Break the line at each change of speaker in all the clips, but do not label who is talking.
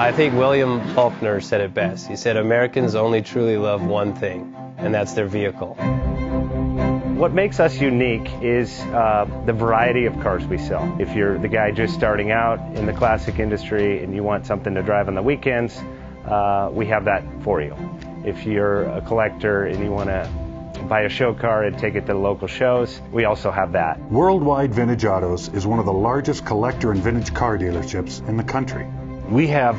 I think William Faulkner said it best. He said, Americans only truly love one thing, and that's their vehicle.
What makes us unique is the variety of cars we sell. If you're the guy just starting out in the classic industry and you want something to drive on the weekends, we have that for you. If you're a collector and you want to buy a show car and take it to the local shows, we also have that.
Worldwide Vintage Autos is one of the largest collector and vintage car dealerships in the country.
We have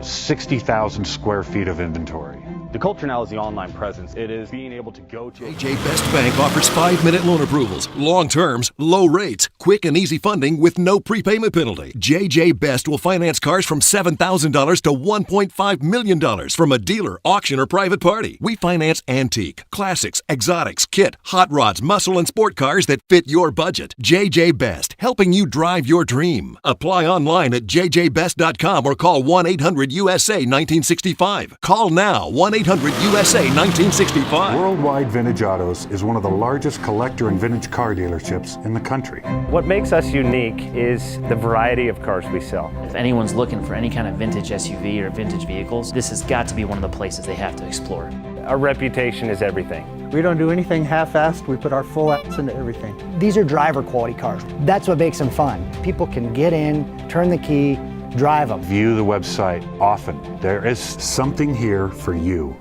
60,000 square feet of inventory.
The culture now is the online presence. It is being able to go to...
JJ Best Bank offers 5-minute loan approvals, long terms, low rates, quick and easy funding with no prepayment penalty. JJ Best will finance cars from $7,000 to $1.5 million from a dealer, auction, or private party. We finance antique, classics, exotics, kit, hot rods, muscle, and sport cars that fit your budget. JJ Best, helping you drive your dream. Apply online at jjbest.com or call 1-800-USA-1965. Call now, 1-800-USA-1965.
Worldwide Vintage Autos is one of the largest collector and vintage car dealerships in the country.
What makes us unique is the variety of cars we sell.
If anyone's looking for any kind of vintage SUV or vintage vehicles, this has got to be one of the places they have to explore.
Our reputation is everything.
We don't do anything half-assed. We put our full ass into everything.
These are driver quality cars. That's what makes them fun. People can get in, turn the key, drive them.
View the website often. There is
Something here for you.